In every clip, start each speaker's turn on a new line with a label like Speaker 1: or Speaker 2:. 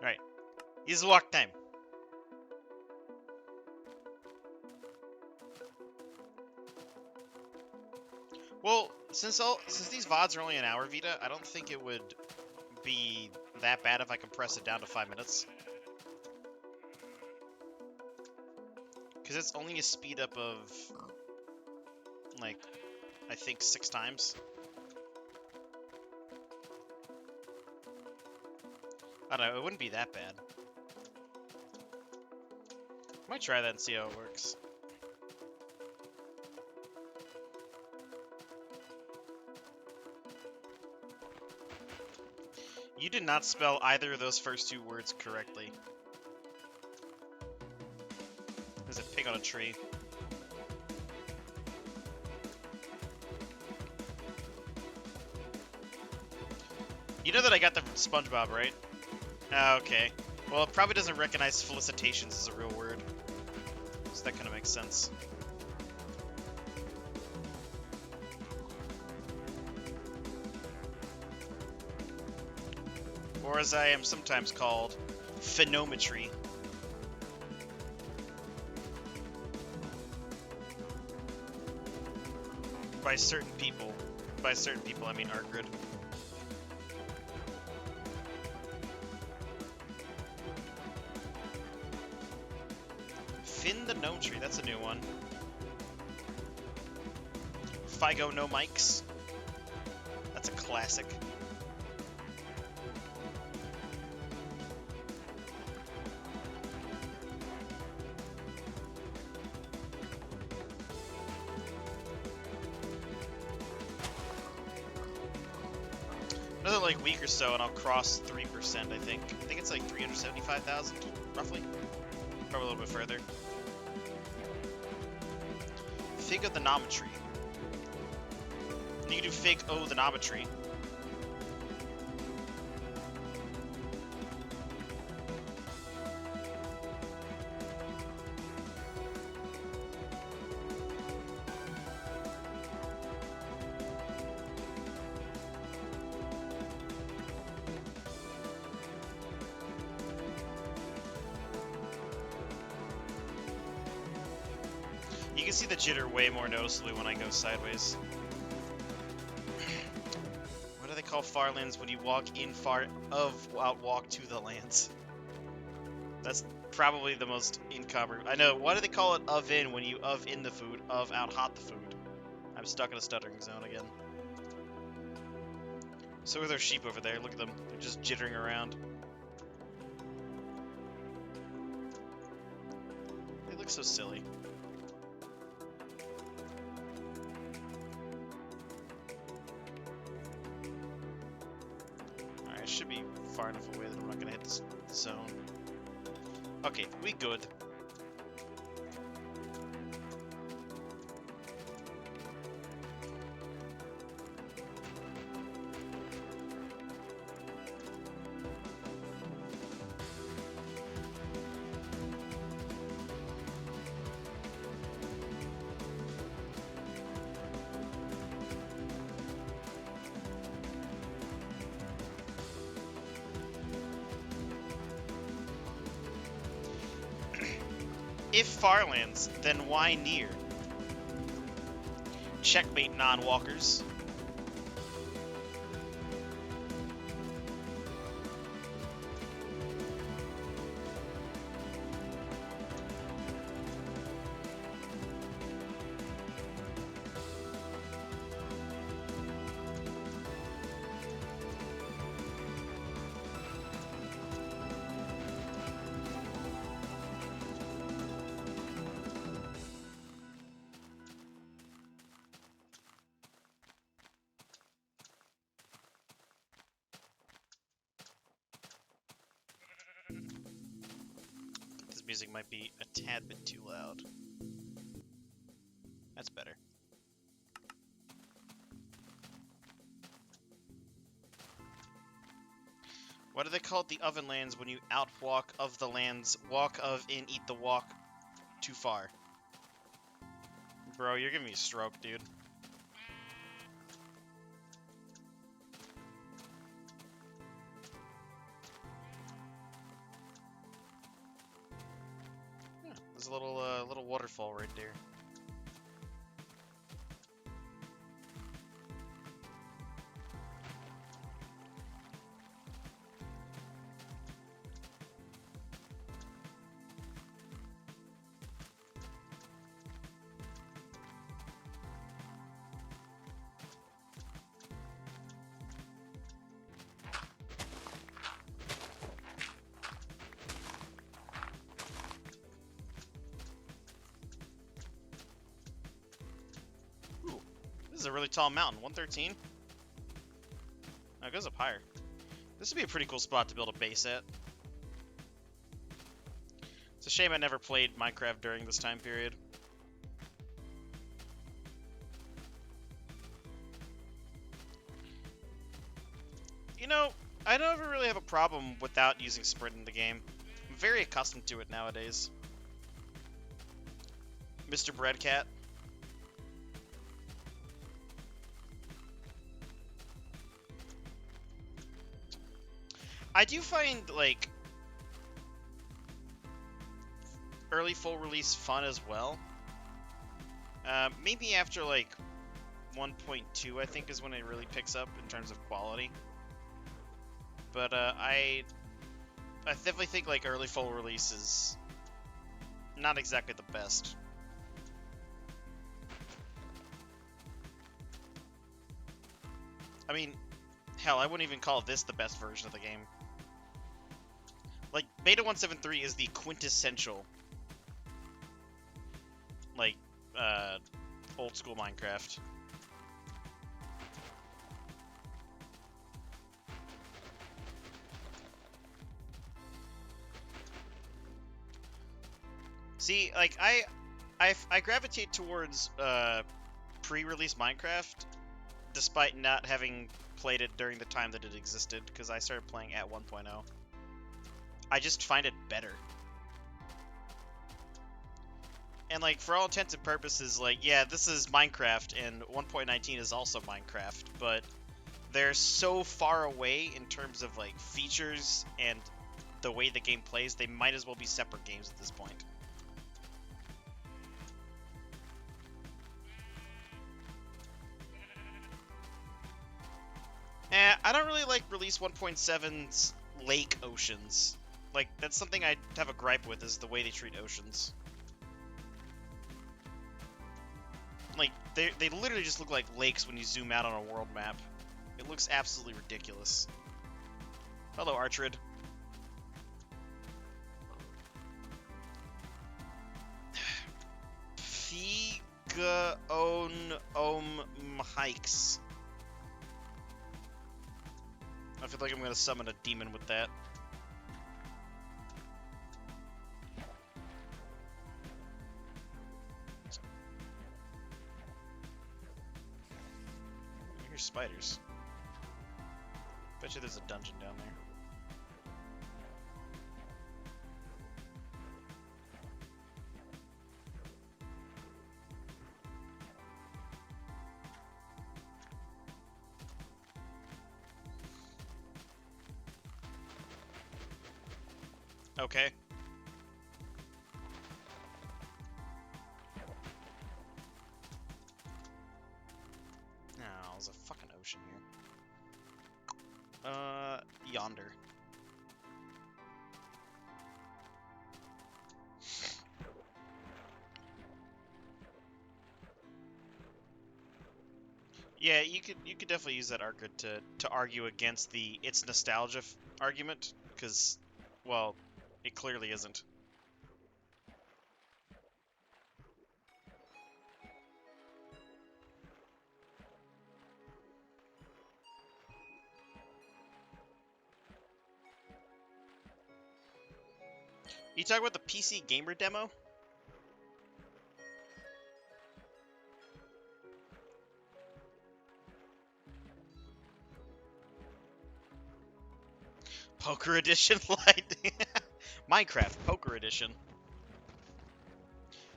Speaker 1: Alright. Use walk time. Well, since these VODs are only an hour, Vita, I don't think it would be that bad if I compress it down to 5 minutes. Because it's only a speed up of, like, I think 6 times. I don't know, it wouldn't be that bad. Might try that and see how it works. You did not spell either of those first 2 words correctly. There's a pig on a tree. You know that I got that from SpongeBob, right? Ah, okay. Well, it probably doesn't recognize felicitations as a real word. So that kind of makes sense. Or as I am sometimes called, phenometry. By certain people. By certain people, I mean Artgrid. Finn the Gnome Tree, that's a new one. Figo No Mics. That's a classic. Another like week or so, and I'll cross 3%. I think. I think it's like 375,000, roughly. Probably a little bit further. Fig of the Nometry. You can do Fig O the Nometry. You can see the jitter way more noticeably when I go sideways. What do they call farlands when you walk in far of outwalk to the lands? That's probably the most incomprehensible. I know. Why do they call it of in when you of in the food, of out hot the food? I'm stuck in a stuttering zone again. So are those sheep over there. Look at them. They're just jittering around. They look so silly. Alright, I should be far enough away that I'm not gonna hit this zone. Okay, we good. If farlands, then why near? Checkmate, non-walkers. This music might be a tad bit too loud. That's better. What are they called? The oven lands when you outwalk of the lands, walk of in, eat the walk too far. Bro, you're giving me a stroke, dude. There's a little waterfall right there. Ooh, this is a really tall mountain. 113. Oh, it goes up higher. This would be a pretty cool spot to build a base at. It's a shame I never played Minecraft during this time period. You know, I never really have a problem without using sprint in the game. I'm very accustomed to it nowadays. Mr. Breadcat. I do find, like, early full release fun as well. Maybe after, like, 1.2, I think, is when it really picks up in terms of quality. But, I definitely think, like, early full release is not exactly the best. I mean, hell, I wouldn't even call this the best version of the game. Like, Beta 173 is the quintessential, like, old school Minecraft. See, like, I gravitate towards, pre-release Minecraft, despite not having played it during the time that it existed, because I started playing at 1.0. I just find it better. And, like, for all intents and purposes, like, yeah, this is Minecraft, and 1.19 is also Minecraft, but they're so far away in terms of, like, features and the way the game plays, they might as well be separate games at this point. I don't really like Release 1.7's lake oceans. Like, that's something I have a gripe with, is the way they treat oceans. Like, they literally just look like lakes when you zoom out on a world map. It looks absolutely ridiculous. Hello, Archrid. Hikes. I feel like I'm gonna summon a demon with that. I hear spiders. Bet you there's a dungeon down there. Okay. No, there's a fucking ocean here. Yonder. Yeah, you could definitely use that Arcade to argue against the it's nostalgia argument, because, well, it clearly isn't. You talk about the PC Gamer demo? Poker Edition Light. Minecraft Poker Edition.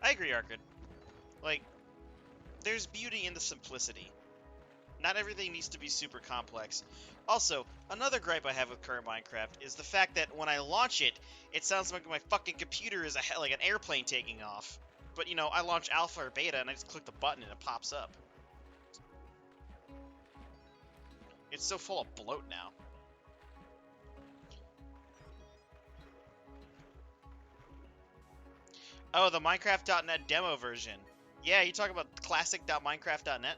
Speaker 1: I agree, Arcade. Like, there's beauty in the simplicity. Not everything needs to be super complex. Also, another gripe I have with current Minecraft is the fact that when I launch it, it sounds like my fucking computer is like an airplane taking off. But, you know, I launch alpha or beta and I just click the button and it pops up. It's so full of bloat now. Oh, the Minecraft.net demo version. Yeah, you talk about classic.minecraft.net?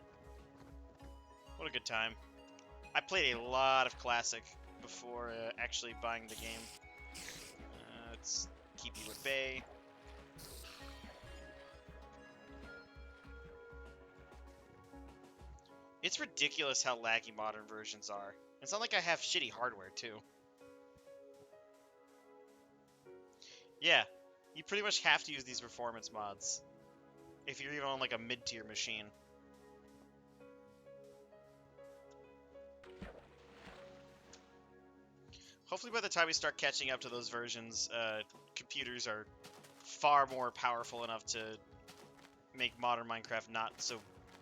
Speaker 1: What a good time. I played a lot of Classic before actually buying the game. Let's keep you at bay. It's ridiculous how laggy modern versions are. It's not like I have shitty hardware, too. Yeah, you pretty much have to use these performance mods if you're even on like a mid-tier machine. Hopefully by the time we start catching up to those versions, computers are far more powerful enough to make modern Minecraft not so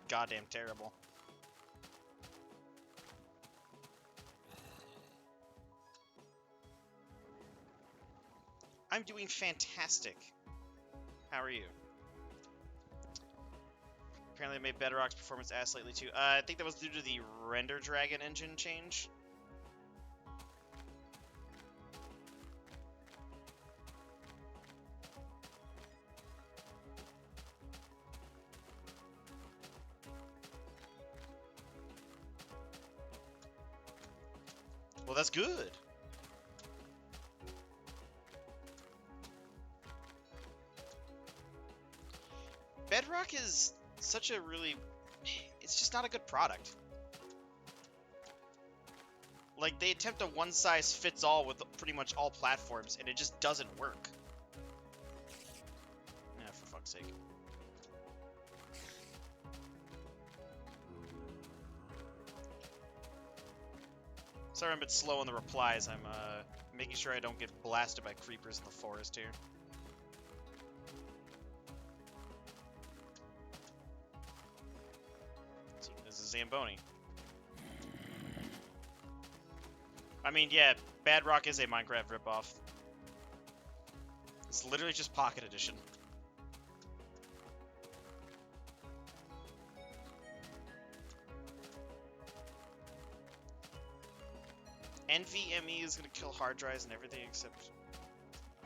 Speaker 1: goddamn terrible. I'm doing fantastic. How are you? Apparently I made Bedrock's performance ass lately too. I think that was due to the Render Dragon engine change. Well, that's good. Bedrock is such a really... It's just not a good product. Like, they attempt a one-size-fits-all with pretty much all platforms, and it just doesn't work. Yeah, for fuck's sake. Sorry I'm a bit slow on the replies. I'm making sure I don't get blasted by creepers in the forest here. See, this is Zamboni. I mean, yeah, Bedrock is a Minecraft ripoff. It's literally just Pocket Edition. NVMe is gonna kill hard drives and everything except...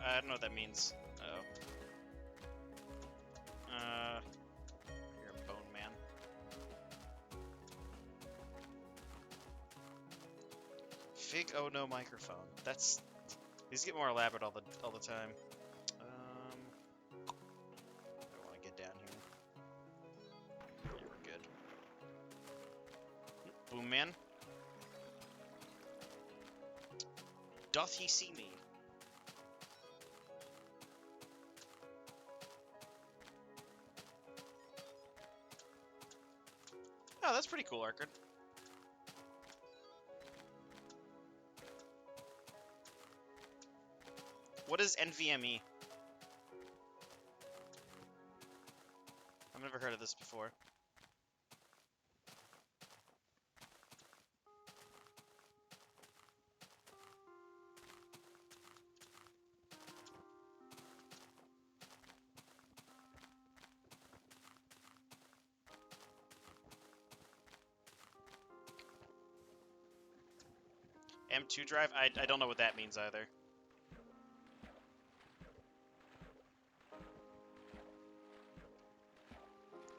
Speaker 1: I don't know what that means. Uh-oh. You're a bone man. Fig oh no microphone. That's... These get more elaborate all the time. I don't want to get down here. Yeah, we're good. Boom man. Doth he see me? Oh, that's pretty cool, Arkard. What is NVMe? I've never heard of this before. M2 drive? I don't know what that means either.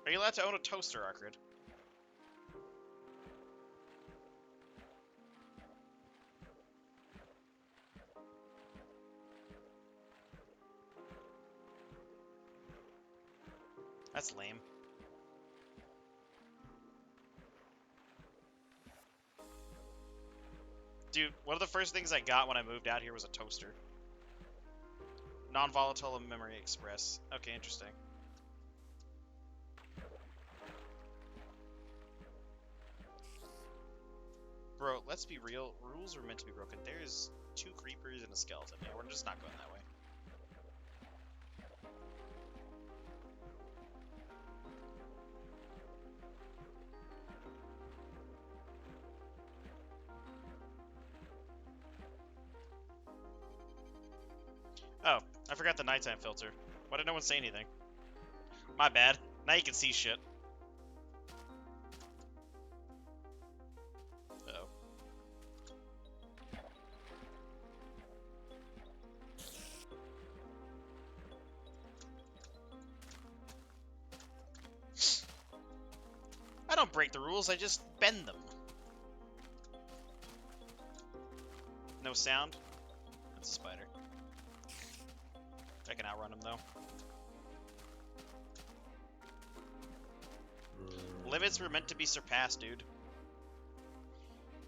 Speaker 1: Are you allowed to own a toaster, Arkard? That's lame. Dude, one of the first things I got when I moved out here was a toaster. Non-volatile memory express. Okay, interesting. Bro, let's be real. Rules are meant to be broken. There's 2 creepers and a skeleton. Yeah, we're just not going that way. Oh, I forgot the nighttime filter. Why did no one say anything? My bad. Now you can see shit. Uh-oh. I don't break the rules, I just bend them. No sound? That's a spider. I can outrun him, though. Limits were meant to be surpassed, dude.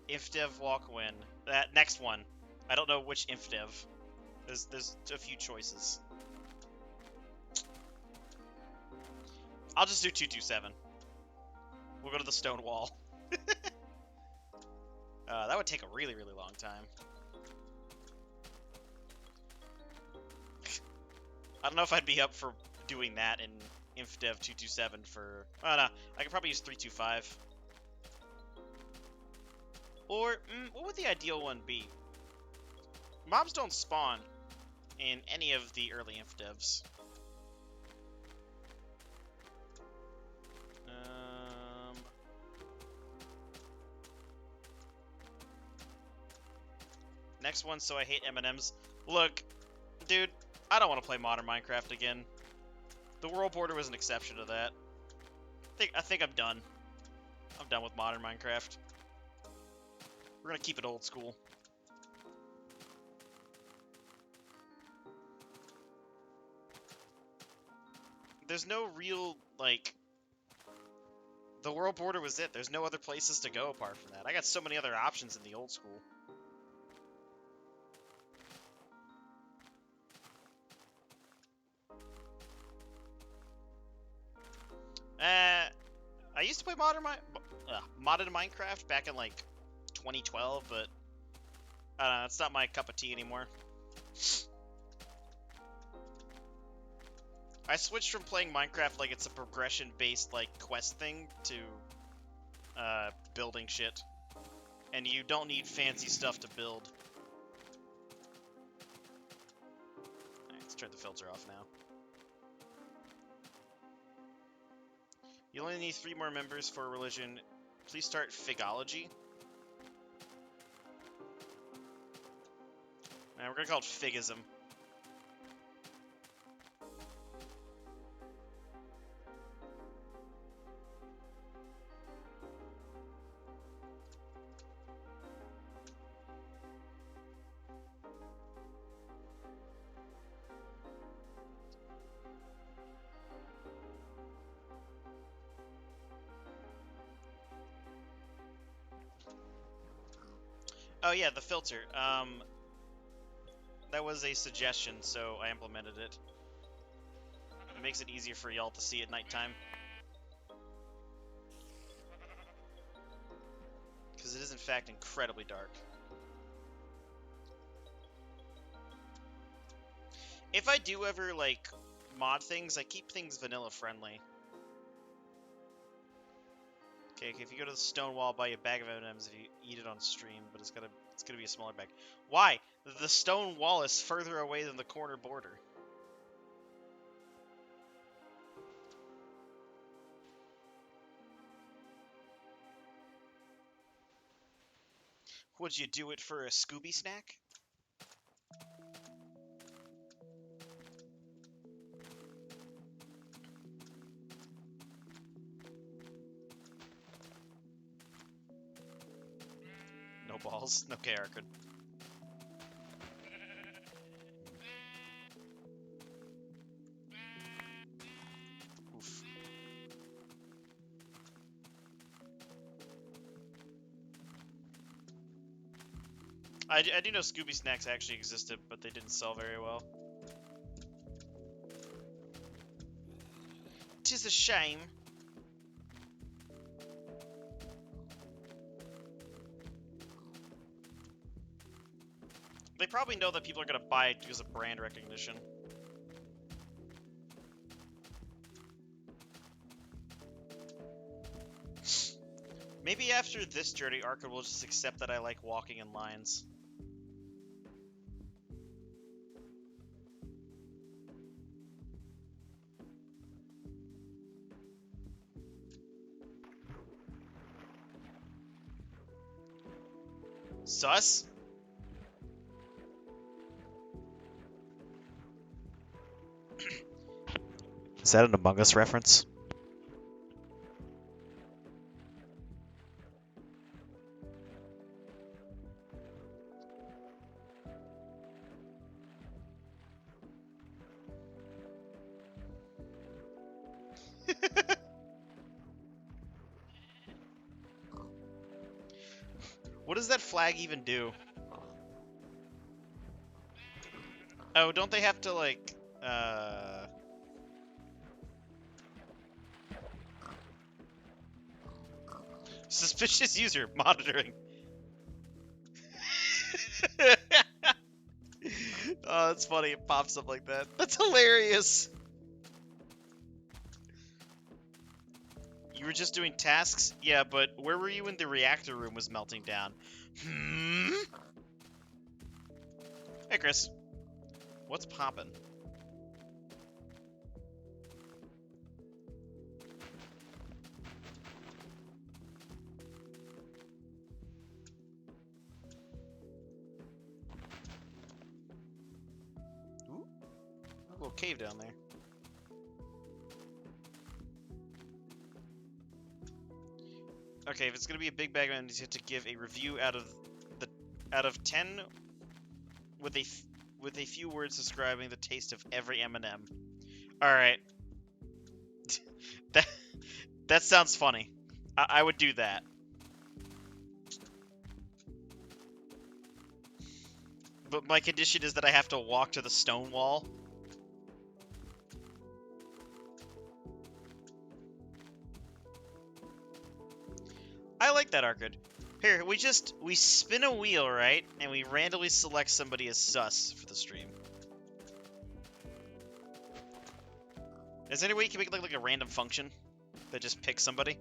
Speaker 1: InfDev walk win. That next one. I don't know which InfDev. There's a few choices. I'll just do 227. We'll go to the stone wall. That would take a really, really long time. I don't know if I'd be up for doing that in InfDev 227 for... Oh, no. I could probably use 325. Or, what would the ideal one be? Mobs don't spawn in any of the early InfDevs. Next one, so I hate M&Ms. Look, dude, I don't want to play modern Minecraft again. The world border was an exception to that. I think I'm done. I'm done with modern Minecraft. We're gonna keep it old school. There's no real, like... The world border was it. There's no other places to go apart from that. I got so many other options in the old school. I used to play modded Minecraft back in, like, 2012, but... I don't know, it's not my cup of tea anymore. I switched from playing Minecraft like it's a progression-based, like, quest thing to, building shit. And you don't need fancy stuff to build. Alright, let's turn the filter off now. You only need 3 more members for a religion. Please start Figology. Now we're gonna call it Figism. Oh yeah, the filter. That was a suggestion, so I implemented it. It makes it easier for y'all to see at nighttime. Because it is in fact incredibly dark. If I do ever, like, mod things, I keep things vanilla friendly. Okay, if you go to the stone wall, buy a bag of M&Ms if you eat it on stream, but it's gonna be a smaller bag. Why? The stone wall is further away than the corner border. Would you do it for a Scooby snack? No balls. Okay, Arkad. Oof. I do know Scooby snacks actually existed, but they didn't sell very well. 'Tis a shame. They probably know that people are going to buy it because of brand recognition. Maybe after this journey, Arkad will just accept that I like walking in lines. Sus? Is that an Among Us reference? What does that flag even do? Oh, don't they have to, like, Suspicious user monitoring. Oh, that's funny. It pops up like that. That's hilarious. You were just doing tasks? Yeah, but where were you when the reactor room was melting down? Hey, Chris. What's poppin'? Ooh, a little cave down there. Okay, if it's gonna be a big bag, I need to give a review out of 10 with a few words describing the taste of every M&M. All right, that sounds funny. I would do that. But my condition is that I have to walk to the stone wall. I like that, Arcade. Here, we spin a wheel, right? And we randomly select somebody as sus for the stream. Is there any way you can make it like a random function that just picks somebody?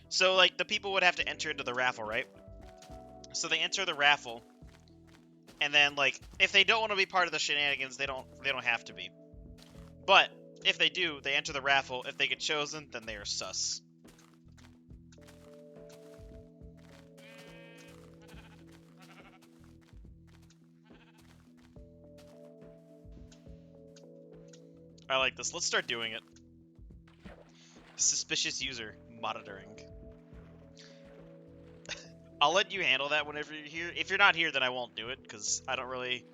Speaker 1: So, like, the people would have to enter into the raffle, right? So they enter the raffle, and then, like, if they don't want to be part of the shenanigans, they don't have to be. But if they do, they enter the raffle. If they get chosen, then they are sus. I like this. Let's start doing it. Suspicious user monitoring. I'll let you handle that whenever you're here. If you're not here, then I won't do it, because I don't really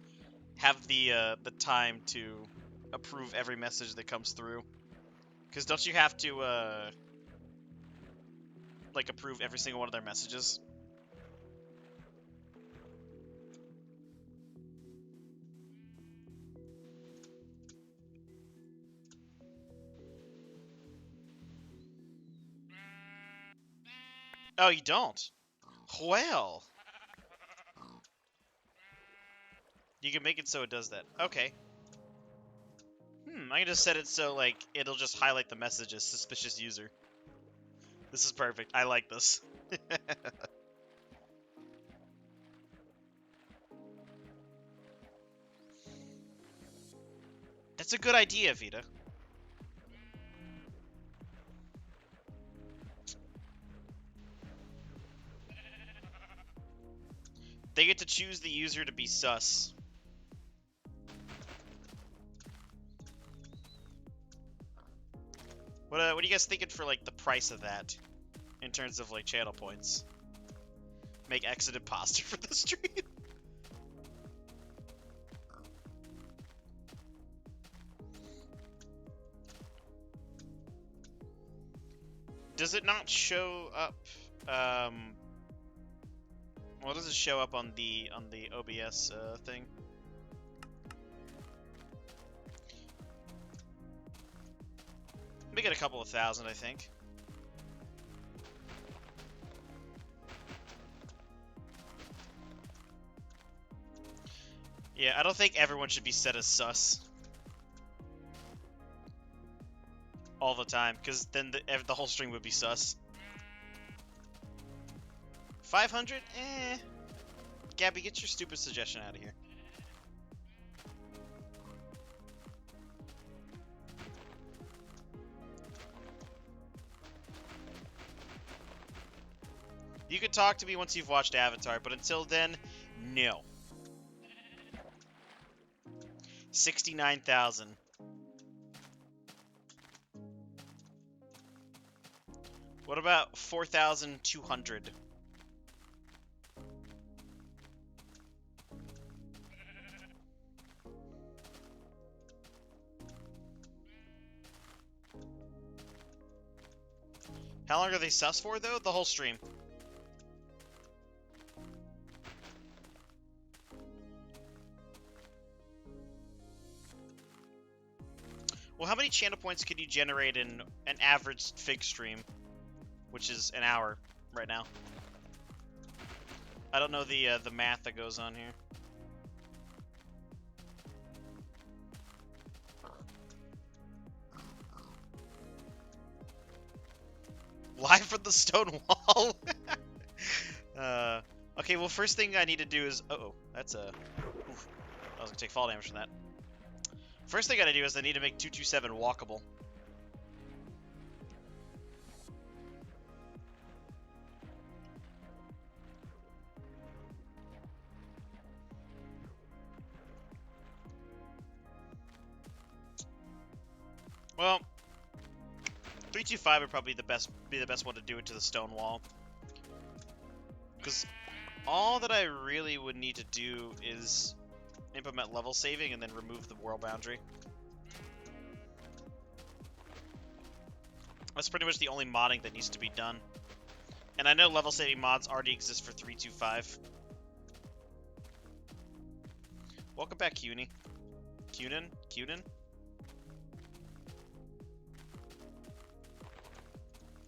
Speaker 1: have the time to approve every message that comes through. Because don't you have to, like, approve every single one of their messages? Oh, you don't? Well. You can make it so it does that. Okay. I can just set it so, like, it'll just highlight the message as suspicious user. This is perfect. I like this. That's a good idea, Vita. They get to choose the user to be sus. What are you guys thinking for, like, the price of that? In terms of, like, channel points? Make X an imposter for the stream? Does it not show up, well, does it show up on the OBS, thing? Make it a couple of thousand, I think. Yeah, I don't think everyone should be set as sus all the time, because then the whole stream would be sus. 500? Eh. Gabby, get your stupid suggestion out of here. You can talk to me once you've watched Avatar, but until then, no. 69,000. What about 4,200? How long are they sus for, though? The whole stream. Well, how many channel points could you generate in an average Fig stream? Which is an hour right now. I don't know the math that goes on here. Live from the stone wall. Okay, well, first thing I need to do is... Uh-oh, that's a... Oof, I was gonna take fall damage from that. First thing I gotta do is I need to make 227 walkable. Well, 325 would probably be the best one to do it to the stone wall. Because all that I really would need to do is implement level saving and then remove the world boundary. That's pretty much the only modding that needs to be done. And I know level saving mods already exist for 325. Welcome back, Cuny. Cunin?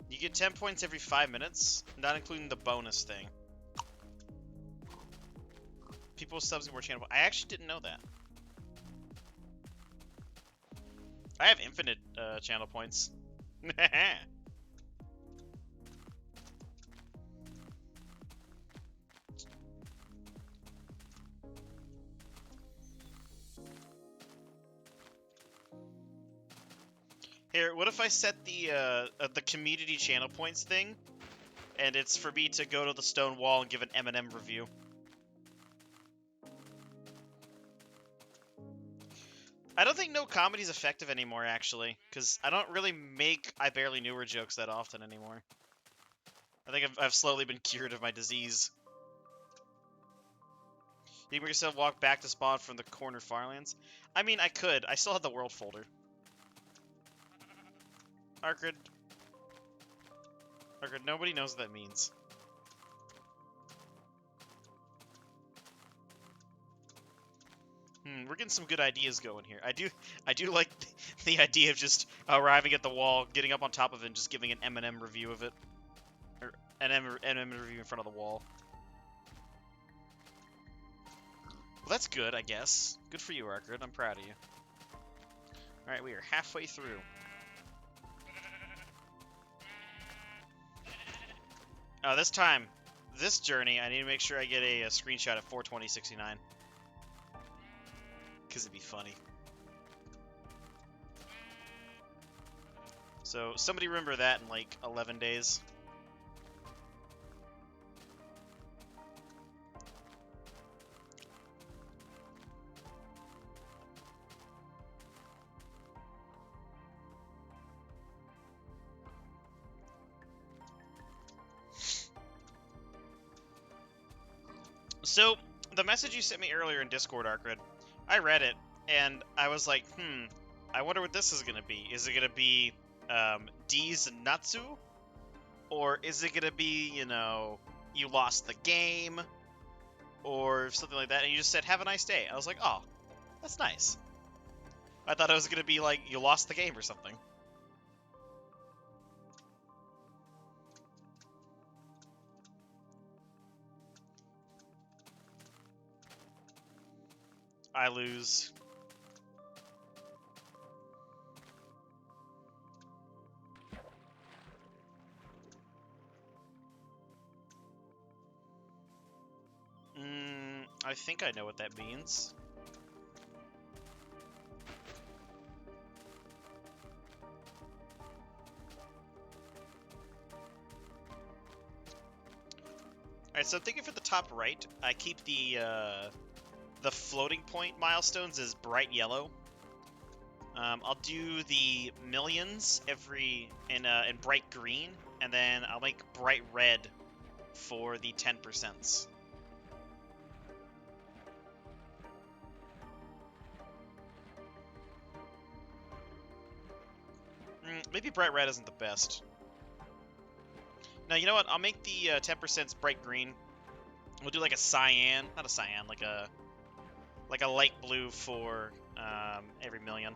Speaker 1: You get 10 points every 5 minutes, not including the bonus thing. People with subs get more channel. I actually didn't know that. I have infinite channel points. Here, what if I set the community channel points thing, and it's for me to go to the stone wall and give an M&M review? I don't think no comedy's effective anymore, actually, because I don't really make I barely knew her jokes that often anymore. I think I've slowly been cured of my disease. You can make yourself walk back to spawn from the corner farmlands? I mean, I could. I still have the world folder. Arcrid, nobody knows what that means. We're getting some good ideas going here. I do like the idea of just arriving at the wall, getting up on top of it, and just giving an M&M review of it. Or an M&M review in front of the wall. Well, that's good, I guess. Good for you, Arcrid. I'm proud of you. Alright, we are halfway through. This journey, I need to make sure I get a screenshot at 42069. Because it'd be funny. So, somebody remember that in like 11 days. So, the message you sent me earlier in Discord, Arcrid, I read it, and I was like, I wonder what this is going to be. Is it going to be D's Natsu? Or is it going to be, you know, you lost the game? Or something like that, and you just said, have a nice day. I was like, oh, that's nice. I thought it was going to be like, you lost the game or something. I lose. I think I know what that means. Alright, so I'm thinking for the top right, I keep the floating point milestones as bright yellow. I'll do the millions in bright green, and then I'll make bright red for the 10%. Maybe bright red isn't the best. Now, you know what? I'll make the 10% bright green. We'll do like a cyan, not a cyan, like a light blue for every million.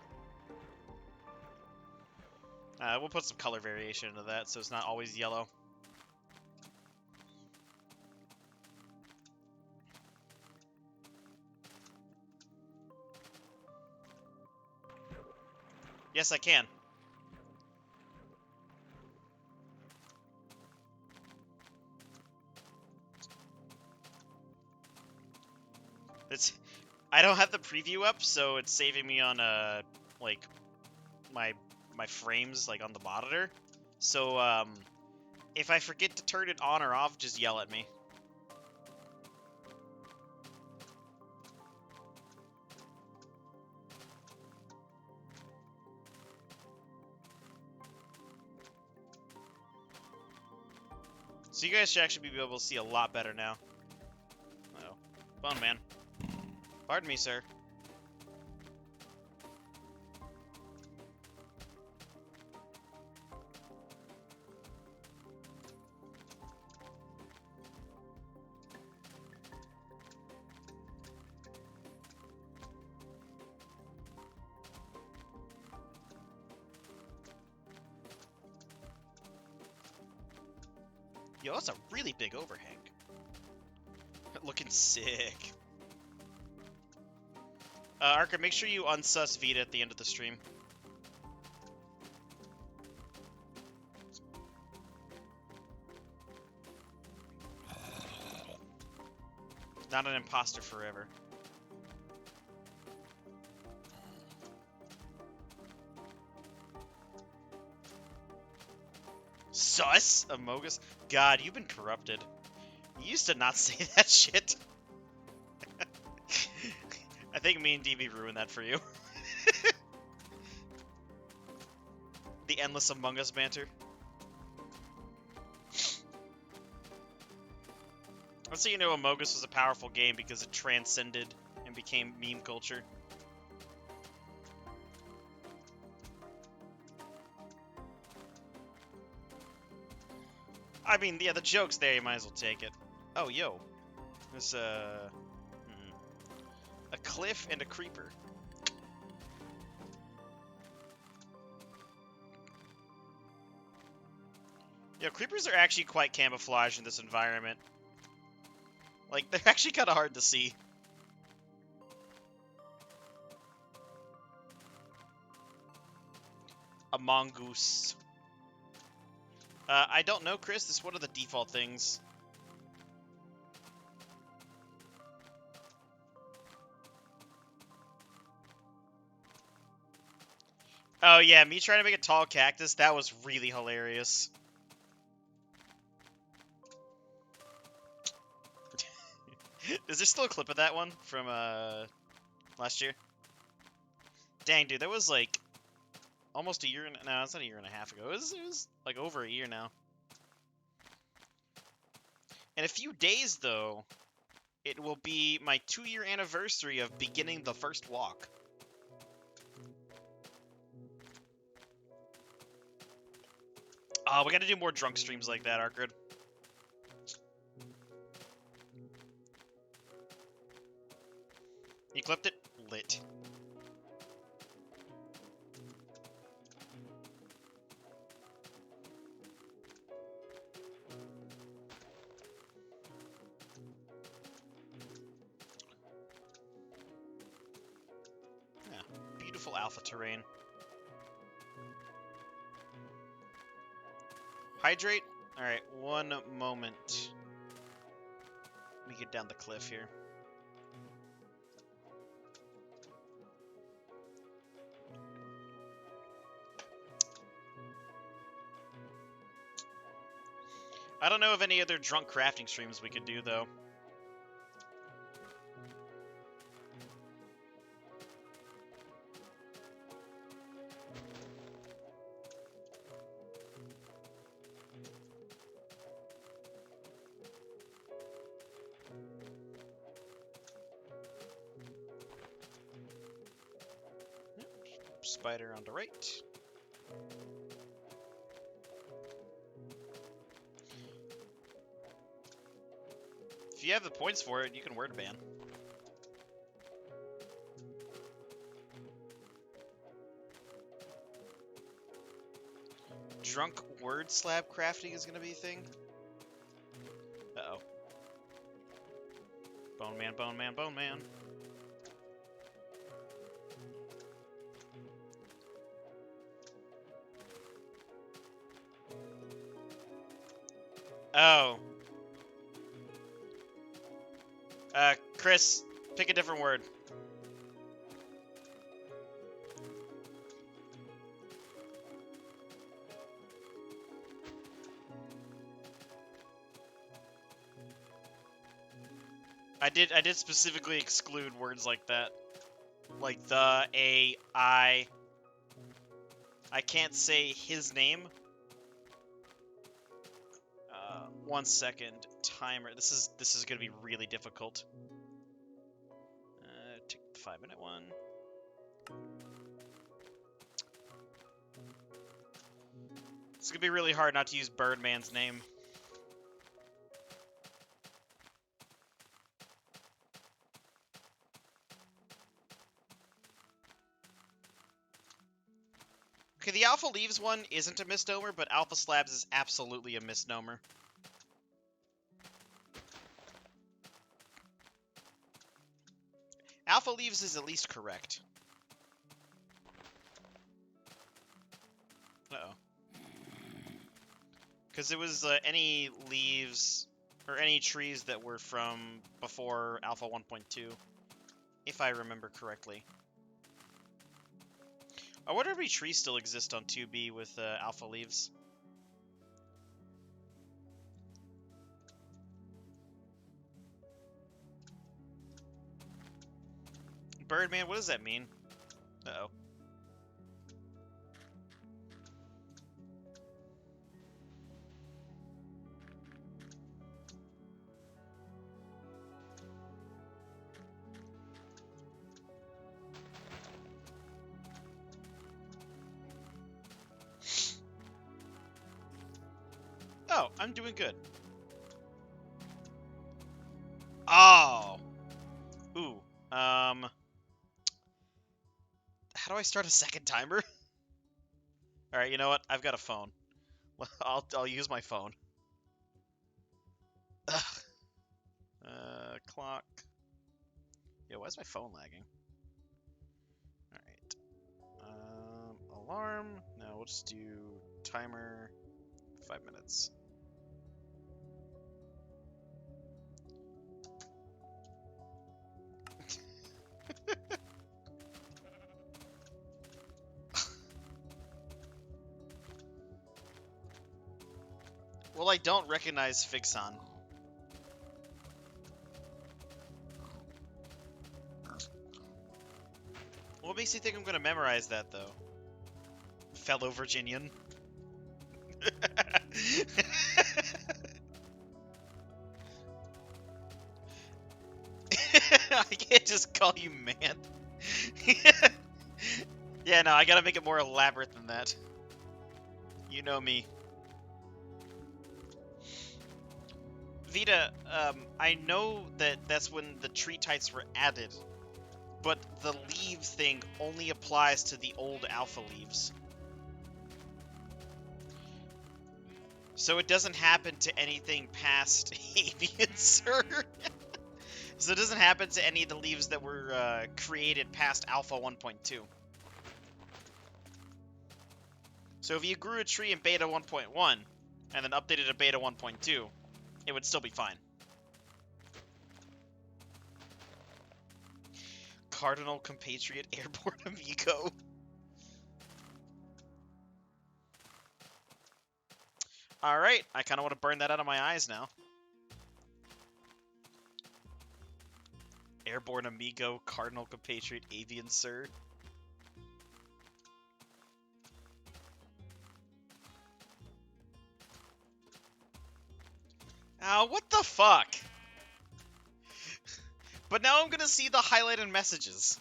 Speaker 1: We'll put some color variation into that, so it's not always yellow. Yes, I can. I don't have the preview up, so it's saving me on like my frames like on the monitor. So if I forget to turn it on or off, just yell at me. So you guys should actually be able to see a lot better now. Oh, Bone Man. Pardon me, sir. Yo, that's a really big overhang. Looking sick. Arca, make sure you unsus Vita at the end of the stream. Not an imposter forever. Sus? Amogus? God, you've been corrupted. You used to not say that shit. I think me and DB ruined that for you. The endless Among Us banter. Let's say you know Among Us was a powerful game because it transcended and became meme culture. I mean, yeah, the joke's there, you might as well take it. Oh, yo. There's, a cliff and a creeper. Yeah, creepers are actually quite camouflaged in this environment. Like, they're actually kind of hard to see. A mongoose. I don't know, Chris. This is one of the default things. Oh, yeah, me trying to make a tall cactus, that was really hilarious. Is there still a clip of that one from, last year? Dang, dude, that was, like, almost a year and... No, it's not a year and a half ago. It was like, over a year now. In a few days, though, it will be my 2-year anniversary of beginning the first walk. We gotta do more drunk streams like that, Arkard. You clipped it? Lit. Yeah, beautiful alpha terrain. Hydrate? Alright, one moment. Let me get down the cliff here. I don't know of any other drunk crafting streams we could do, though. Spider on the right. If you have the points for it, you can word ban. Drunk word slab crafting is gonna be a thing. Uh-oh. Bone man, bone man, bone man. Oh. Chris, pick a different word. I did specifically exclude words like that. Like the, a, I. I can't say his name. 1 second. Timer. This is gonna be really difficult. Take the 5-minute one. It's gonna be really hard not to use Birdman's name. Okay, the Alpha Leaves one isn't a misnomer, but Alpha Slabs is absolutely a misnomer. Alpha Leaves is at least correct. Uh-oh. Because it was any leaves, or any trees that were from before Alpha 1.2, if I remember correctly. I wonder if any trees still exist on 2B with Alpha Leaves. Birdman, what does that mean? Uh-oh. Oh, I'm doing good. Oh! Ooh, how do I start a second timer? Alright, you know what? I've got a phone. I'll use my phone. Ugh. Clock. Yo, why is my phone lagging? Alright. Alarm. No, we'll just do timer 5 minutes. Well, I don't recognize Fixon. What makes you think I'm gonna memorize that, though? Fellow Virginian. I can't just call you man. Yeah, no, I gotta make it more elaborate than that. You know me. Vita, I know that that's when the tree types were added, but the leave thing only applies to the old alpha leaves. So it doesn't happen to anything past avian, sir. So it doesn't happen to any of the leaves that were created past Alpha 1.2. So if you grew a tree in Beta 1.1 and then updated to Beta 1.2, it would still be fine. Cardinal Compatriot Airborne Amigo. Alright, I kind of want to burn that out of my eyes now. Airborne Amigo, Cardinal Compatriot, Avian Sir. Oh, what the fuck? But now I'm gonna see the highlighted messages.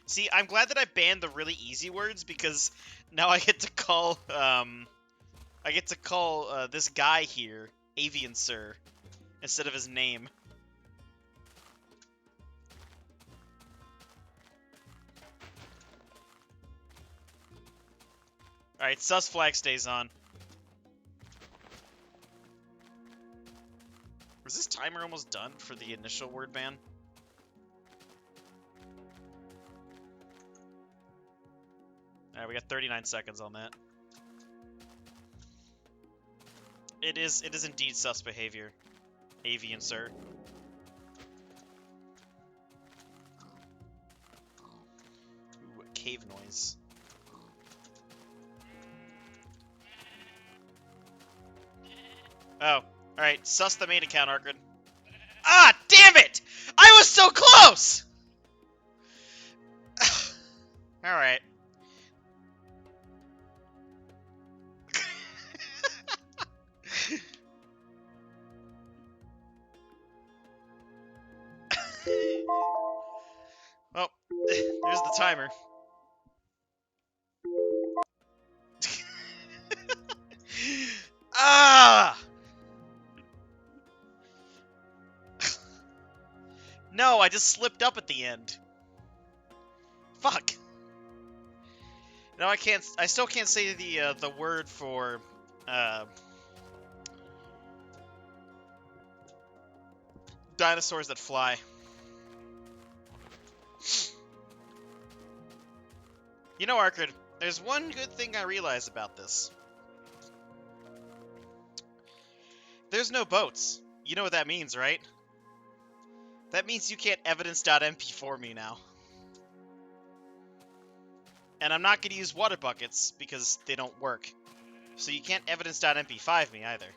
Speaker 1: See, I'm glad that I banned the really easy words, because now I get to call, this guy here Avian Sir instead of his name. Alright, sus flag stays on. Was this timer almost done for the initial word ban? Alright, we got 39 seconds on that. It is indeed sus behavior. Avian Sir. Ooh, a cave noise. Oh, alright, sus the main account, Arkrid. Ah, damn it! I was so close! Alright. Well, there's the timer. Ah! No, I just slipped up at the end. Fuck. No, I can't. I still can't say the word for dinosaurs that fly. You know, Arkrid, there's one good thing I realized about this. There's no boats. You know what that means, right? That means you can't evidence.mp for me now. And I'm not going to use water buckets because they don't work. So you can't evidence.mp5 me either.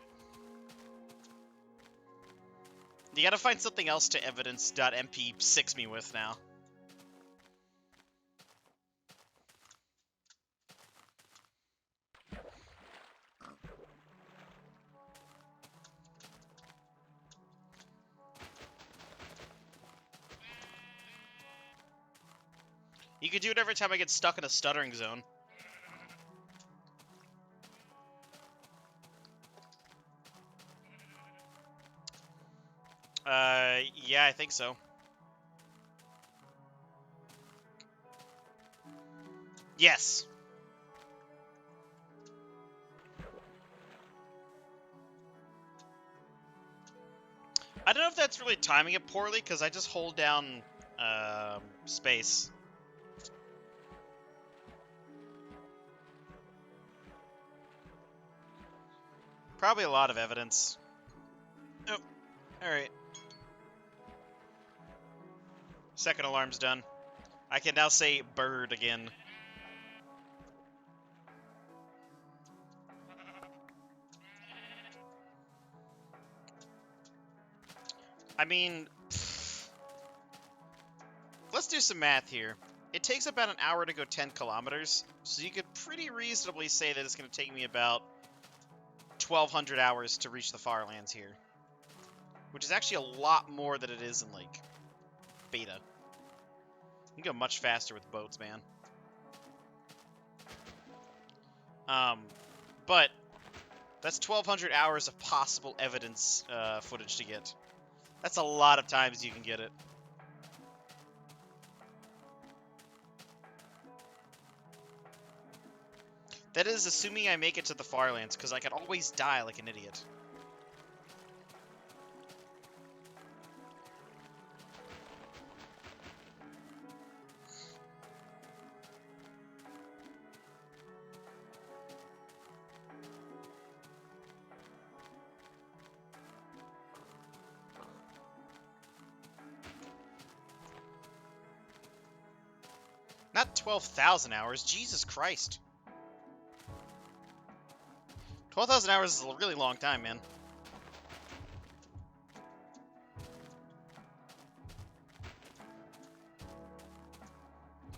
Speaker 1: You gotta find something else to evidence.mp6 me with now. You can do it every time I get stuck in a stuttering zone. Yeah, I think so. Yes. I don't know if that's really timing it poorly, because I just hold down, space. Probably a lot of evidence. Oh, alright. Second alarm's done. I can now say bird again. I mean, let's do some math here. It takes about an hour to go 10 kilometers, so you could pretty reasonably say that it's going to take me about 1,200 hours to reach the far lands here. Which is actually a lot more than it is in, like, beta. You can go much faster with boats, man. But that's 1,200 hours of possible evidence footage to get. That's a lot of times you can get it. That is assuming I make it to the far lands, because I could always die like an idiot. Not 12,000 hours, Jesus Christ. 12,000 hours is a really long time, man.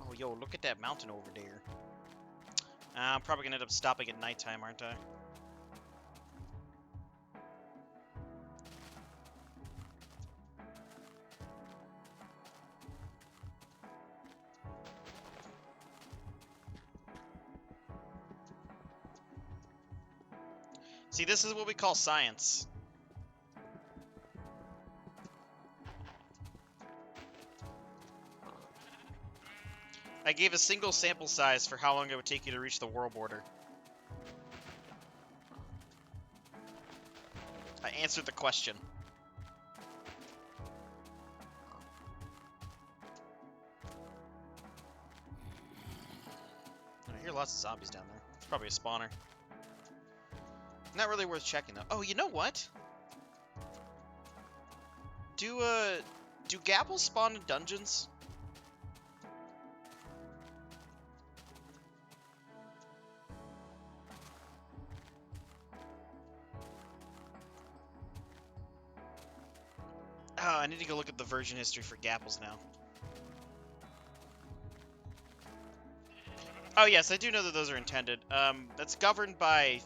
Speaker 1: Oh, yo, look at that mountain over there. I'm probably gonna end up stopping at nighttime, aren't I? See, this is what we call science. I gave a single sample size for how long it would take you to reach the world border. I answered the question. I hear lots of zombies down there. It's probably a spawner. Not really worth checking, though. Oh, you know what? Do gapples spawn in dungeons? Oh, I need to go look at the version history for gapples now. Oh, yes, I do know that those are intended. That's governed by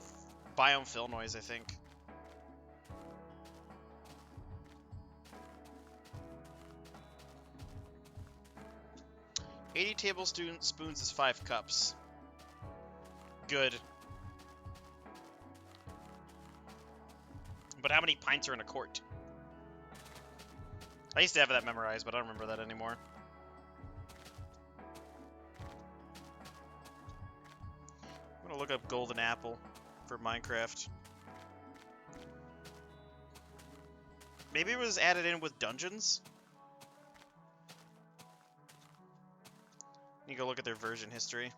Speaker 1: biome fill noise, I think. "80 tablespoons is 5 cups. Good. But how many pints are in a quart? I used to have that memorized, but I don't remember that anymore. I'm gonna look up golden apple for Minecraft. Maybe it was added in with dungeons? You go look at their version history.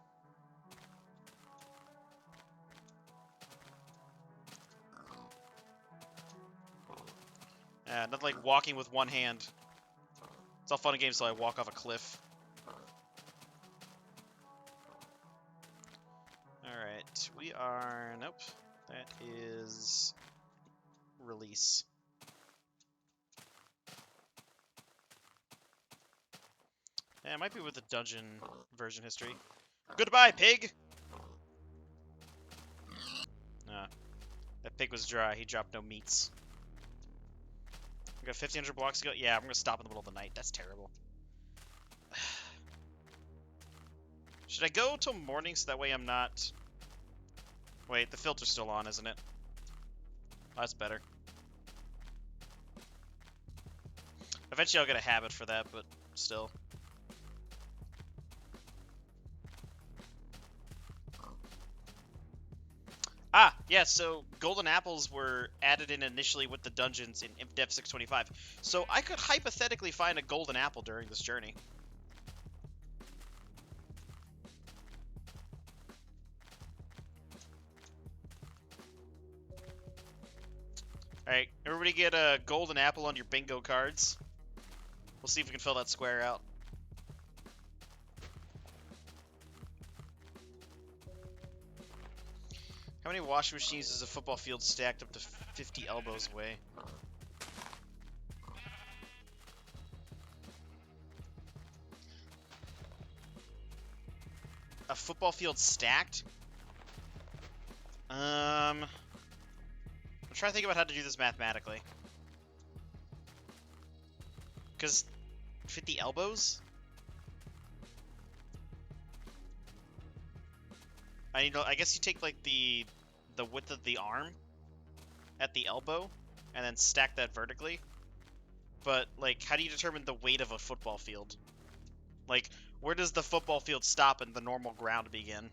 Speaker 1: Nothing like walking with one hand. It's all fun and games until I walk off a cliff. Alright, we are... Nope. That is... release. Yeah, it might be with the dungeon version history. Goodbye, pig! Nah. That pig was dry. He dropped no meats. We got 1,500 blocks to go? Yeah, I'm gonna stop in the middle of the night. That's terrible. Should I go till morning so that way I'm not... Wait, the filter's still on, isn't it? Oh, that's better. Eventually I'll get a habit for that, but still. Ah, yeah, so golden apples were added in initially with the dungeons in ImpDev 625. So I could hypothetically find a golden apple during this journey. Alright, everybody get a golden apple on your bingo cards. We'll see if we can fill that square out. How many washing machines is a football field stacked up to 50 elbows away? A football field stacked? I'm trying to think about how to do this mathematically. Because 50 elbows? I guess you take like the width of the arm at the elbow and then stack that vertically. But like, how do you determine the weight of a football field? Like, where does the football field stop and the normal ground begin?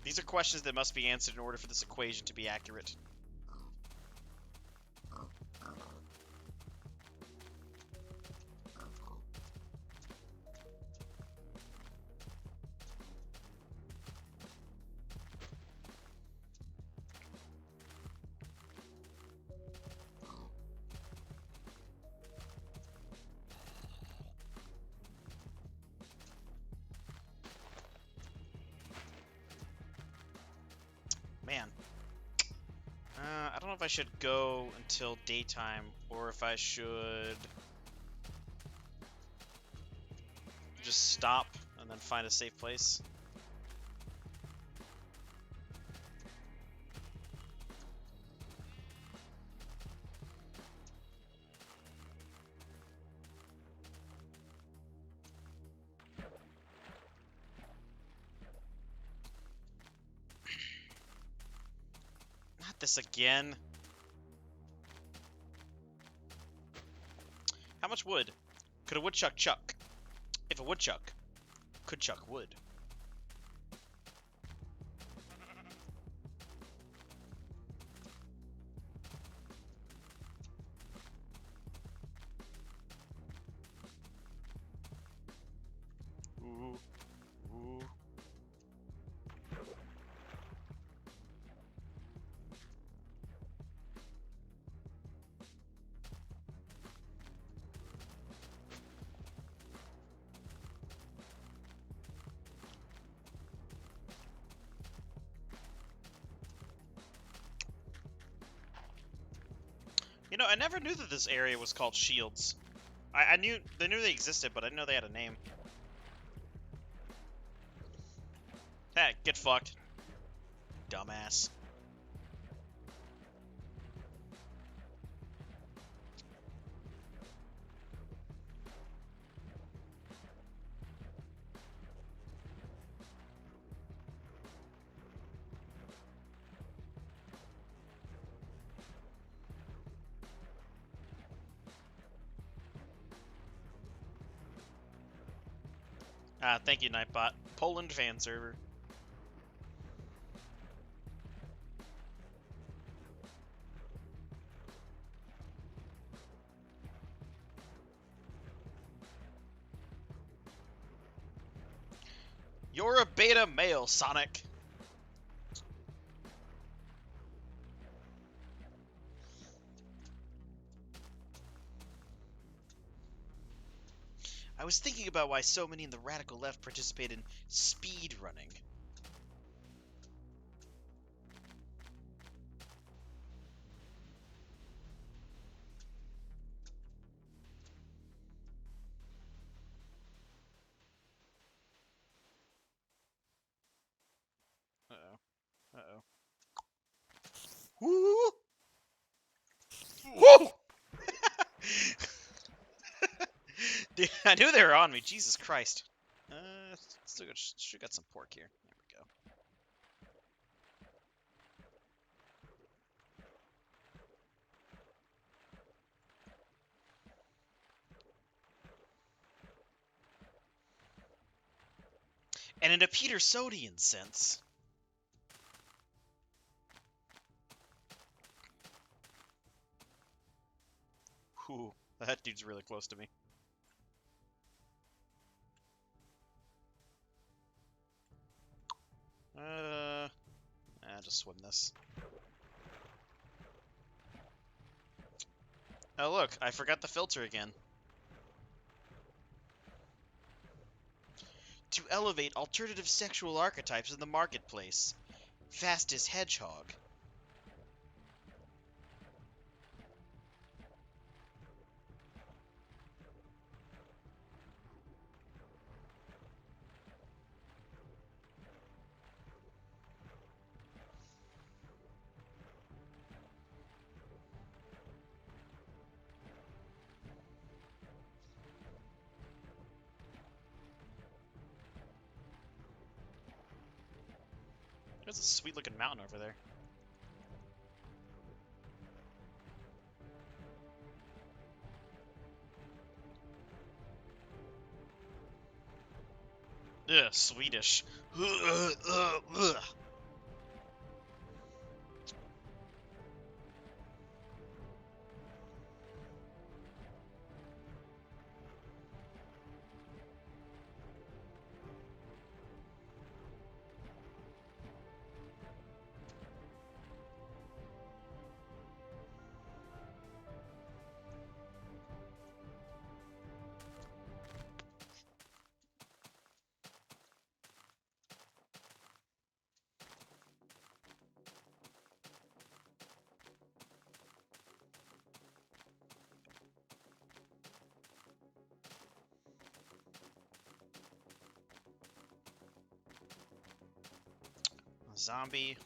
Speaker 1: These are questions that must be answered in order for this equation to be accurate. Man. I don't know if I should go until daytime, or if I should just stop and then find a safe place. Not this again. How much wood could a woodchuck chuck? If a woodchuck could chuck wood. Ooh, ooh. You know, I never knew that this area was called Shields. I knew they existed, but I didn't know they had a name. Hey, get fucked, dumbass. Thank you, Nightbot. Poland fan server. You're a beta male, Sonic. I was thinking about why so many in the radical left participate in speed running. Uh-oh. Uh-oh. Woo! Woo! Dude, I knew they were on me. Jesus Christ. Still got some pork here. There we go. And in a Petersonian sense. Whew, that dude's really close to me. Just swim this. Oh look, I forgot the filter again. To elevate alternative sexual archetypes in the marketplace. Fastest hedgehog. There's a sweet looking mountain over there. Ugh, Swedish. Ugh. zombie.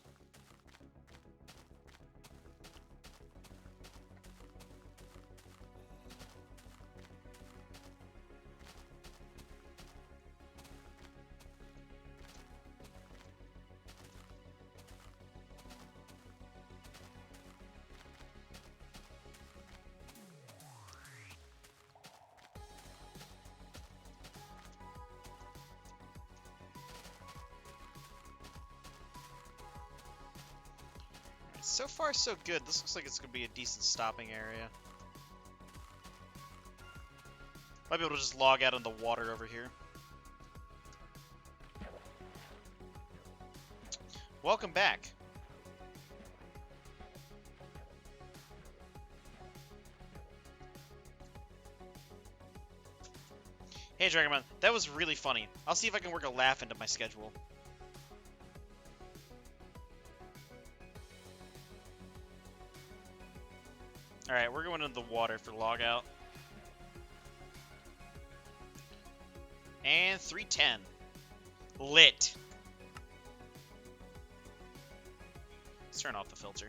Speaker 1: So far, so good. This looks like it's going to be a decent stopping area. Might be able to just log out on the water over here. Welcome back. Hey, Dragonman, that was really funny. I'll see if I can work a laugh into my schedule. Alright, we're going into the water for logout. And 310. Lit. Let's turn off the filter.